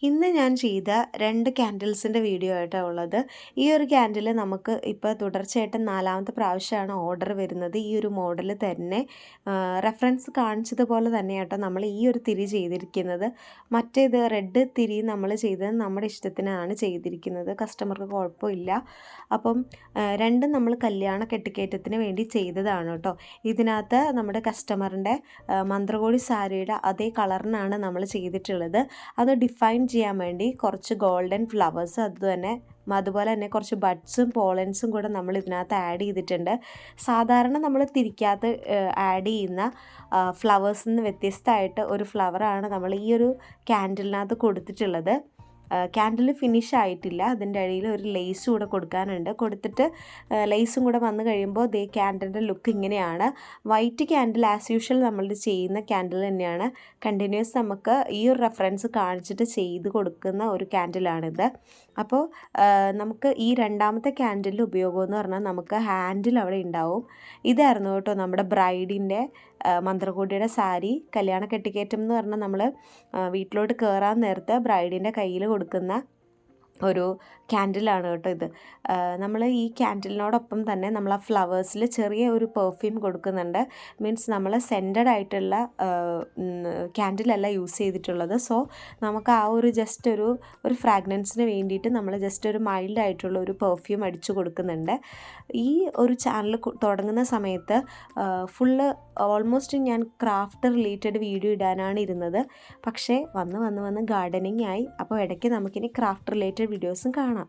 ഇന്ന് ഞാൻ ചെയ്ത 2 ക്യാൻഡിൽസിൻ്റെ വീഡിയോ ആയിട്ടാണ് ഉള്ളത്. ഈ ഒരു ക്യാൻഡിൽ നമുക്ക് ഇപ്പോൾ തുടർച്ചയായിട്ട് 4ാമത്തെ പ്രാവശ്യമാണ് ഓർഡർ വരുന്നത്. ഈ ഒരു മോഡൽ തന്നെ റെഫറൻസ് കാണിച്ചതുപോലെ തന്നെയാട്ടോ നമ്മൾ ഈ ഒരു തിരി ചെയ്തിരിക്കുന്നത്. മറ്റേത് റെഡ് തിരി നമ്മൾ ചെയ്തത് നമ്മുടെ ഇഷ്ടത്തിനാണ് ചെയ്തിരിക്കുന്നത്, കസ്റ്റമർക്ക് കുഴപ്പമില്ല. അപ്പം രണ്ടും നമ്മൾ കല്യാണ കെട്ടിക്കയറ്റത്തിന് വേണ്ടി ചെയ്തതാണ് കേട്ടോ. ഇതിനകത്ത് നമ്മുടെ കസ്റ്റമറിൻ്റെ മന്ത്രകോടി സാരിയുടെ അതേ കളറിനാണ് നമ്മൾ ചെയ്തിട്ടുള്ളത്. അത് ഡിഫൈൻ ചെയ്യാൻ വേണ്ടി കുറച്ച് ഗോൾഡൻ ഫ്ലവേഴ്സ് അതുപോലെ തന്നെ കുറച്ച് ബഡ്സും പോളൻസും കൂടെ നമ്മൾ ഇതിനകത്ത് ആഡ് ചെയ്തിട്ടുണ്ട്. സാധാരണ നമ്മൾ തിരിക്കകത്ത് ആഡ് ചെയ്യുന്ന ഫ്ലവേഴ്സിൽ നിന്ന് വ്യത്യസ്തമായിട്ട് ഒരു ഫ്ലവറാണ് നമ്മൾ ഈ ഒരു ക്യാൻഡിലിനകത്ത് കൊടുത്തിട്ടുള്ളത്. ക്യാൻഡിൽ ഫിനിഷ് ആയിട്ടില്ല, അതിൻ്റെ ഇടയിൽ ഒരു ലേസ് കൂടെ കൊടുക്കാനുണ്ട്. കൊടുത്തിട്ട് ലേസും കൂടെ വന്നു കഴിയുമ്പോൾ ദേ ക്യാൻഡിലിൻ്റെ ലുക്ക് ഇങ്ങനെയാണ്. വൈറ്റ് ക്യാൻഡിൽ ആസ് യൂഷ്വൽ നമ്മൾ ചെയ്യുന്ന ക്യാൻഡിൽ തന്നെയാണ്. കണ്ടിന്യൂസ് നമുക്ക് ഈ ഒരു റെഫറൻസ് കാണിച്ചിട്ട് ചെയ്ത് കൊടുക്കുന്ന ഒരു ക്യാൻഡിലാണിത്. അപ്പോൾ നമുക്ക് ഈ 2ാമത്തെ ക്യാൻഡിലിൻ്റെ ഉപയോഗം എന്ന് പറഞ്ഞാൽ നമുക്ക് ഹാൻഡിൽ അവിടെ ഉണ്ടാവും. ഇതായിരുന്നു കേട്ടോ നമ്മുടെ ബ്രൈഡിൻ്റെ മന്ത്രകോടിയുടെ സാരി. കല്യാണ കെട്ടിക്കയറ്റം എന്ന് പറഞ്ഞാൽ നമ്മൾ വീട്ടിലോട്ട് കയറാൻ നേരത്തെ ബ്രൈഡിൻ്റെ കയ്യിൽ കൊടുക്കുന്ന ഒരു ക്യാൻഡിലാണ് കേട്ടോ ഇത്. നമ്മൾ ഈ ക്യാൻഡിലിനോടൊപ്പം തന്നെ നമ്മൾ ആ ഫ്ലവേഴ്സിൽ ചെറിയ ഒരു പെർഫ്യൂം കൊടുക്കുന്നുണ്ട്. മീൻസ് നമ്മൾ സെൻറ്റഡ് ആയിട്ടുള്ള ക്യാൻഡിലല്ല യൂസ് ചെയ്തിട്ടുള്ളത്. സോ നമുക്ക് ആ ഒരു ജസ്റ്റ് ഒരു ഫ്രാഗ്രൻസിന് വേണ്ടിയിട്ട് നമ്മൾ ജസ്റ്റ് ഒരു മൈൽഡ് ആയിട്ടുള്ള ഒരു പെർഫ്യൂം അടിച്ചു കൊടുക്കുന്നുണ്ട്. ഈ ഒരു ചാനൽ തുടങ്ങുന്ന സമയത്ത് ഫുള്ള് ഓൾമോസ്റ്റ് ഞാൻ ക്രാഫ്റ്റ് റിലേറ്റഡ് വീഡിയോ ഇടാനാണ് ഇരുന്നത്. പക്ഷേ വന്ന് ഗാർഡനിങ് ആയി. അപ്പോൾ ഇടയ്ക്ക് നമുക്കിനി ക്രാഫ്റ്റ് റിലേറ്റഡ് വീഡിയോസും കാണാം.